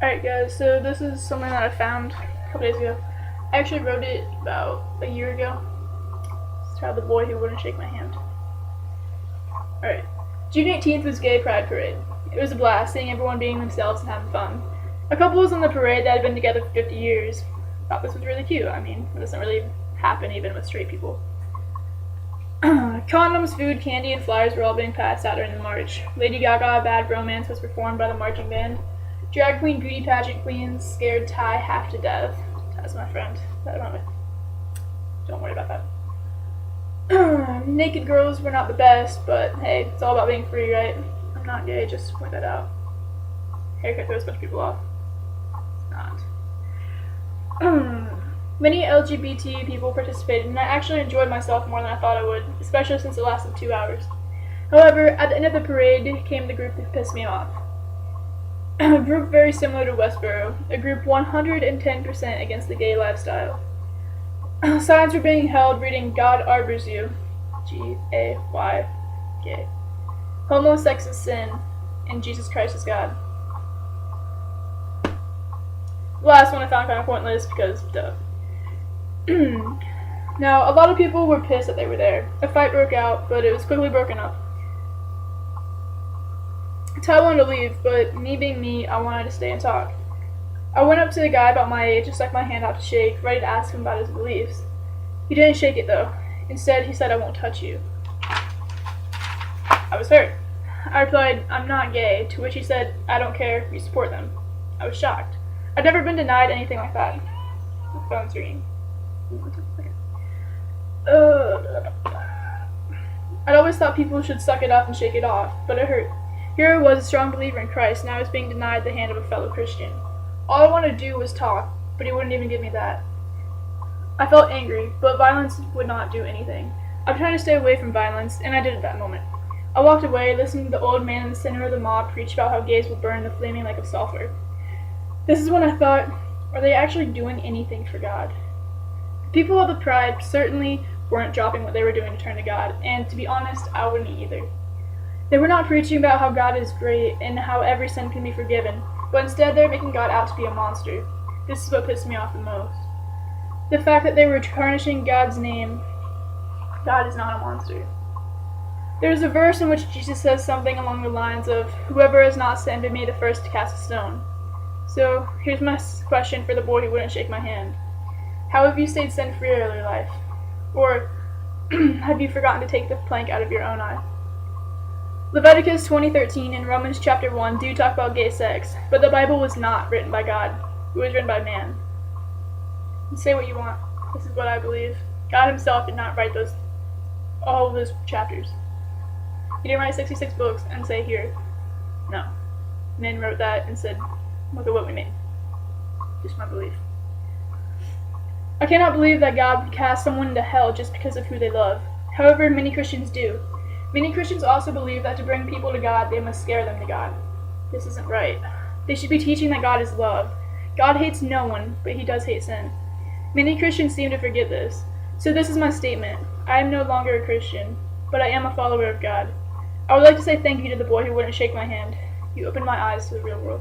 Alright guys, so this is something that I found a couple days ago. I actually wrote it about a year ago. It's titled The Boy Who Wouldn't Shake My Hand. Alright. June 18th was Gay Pride Parade. It was a blast, seeing everyone being themselves and having fun. A couple was on the parade that had been together for 50 years. Thought this was really cute. I mean, it doesn't really happen even with straight people. Condoms, food, candy, and flyers were all being passed out during the march. Lady Gaga, Bad Romance was performed by the marching band. Drag queen, beauty pageant queens scared Ty half to death. Ty's my friend. Don't worry about that. Naked girls were not the best, but hey, it's all about being free, right? I'm not gay, just to point that out. Haircut throws a bunch of people off. It's not. Many LGBT people participated, and I actually enjoyed myself more than I thought I would, especially since it lasted 2 hours. However, at the end of the parade came the group that pissed me off. A group very similar to Westboro, a group 110% against the gay lifestyle. Signs were being held reading "God arbors you," G-A-Y, gay. Homosex is sin, and Jesus Christ is God. The last one I found kind of pointless because, duh. Now, a lot of people were pissed that they were there. A fight broke out, but it was quickly broken up. Ty wanted to leave, but me being me, I wanted to stay and talk. I went up to the guy about my age and stuck my hand out to shake, ready to ask him about his beliefs. He didn't shake it though. Instead, he said, "I won't touch you." I was hurt. I replied, "I'm not gay," to which he said, "I don't care, you support them." I was shocked. I'd never been denied anything like that. My phone's ringing. I'd always thought people should suck it up and shake it off, but it hurt. Here I was, a strong believer in Christ, and I was being denied the hand of a fellow Christian. All I wanted to do was talk, but he wouldn't even give me that. I felt angry, but violence would not do anything. I'm trying to stay away from violence, and I did at that moment. I walked away, listening to the old man in the center of the mob preach about how gays will burn in the flaming lake of sulfur. This is when I thought, are they actually doing anything for God? People of the pride certainly weren't dropping what they were doing to turn to God, and to be honest, I wouldn't either. They were not preaching about how God is great and how every sin can be forgiven, but instead they were making God out to be a monster. This is what pissed me off the most. The fact that they were tarnishing God's name. God is not a monster. There's a verse in which Jesus says something along the lines of, "Whoever has not sinned be made the first to cast a stone." So, here's my question for the boy who wouldn't shake my hand. How have you stayed sin-free all your life? Or, have you forgotten to take the plank out of your own eye? Leviticus 20:13 and Romans chapter 1 do talk about gay sex, but the Bible was not written by God. It was written by man. You say what you want. This is what I believe. God himself did not write all of those chapters. He didn't write 66 books and say, "Here." No. Men wrote that and said, "Look at what we made." Just my belief. I cannot believe that God would cast someone into hell just because of who they love. However, many Christians do. Many Christians also believe that to bring people to God, they must scare them to God. This isn't right. They should be teaching that God is love. God hates no one, but he does hate sin. Many Christians seem to forget this. So this is my statement. I am no longer a Christian, but I am a follower of God. I would like to say thank you to the boy who wouldn't shake my hand. You opened my eyes to the real world.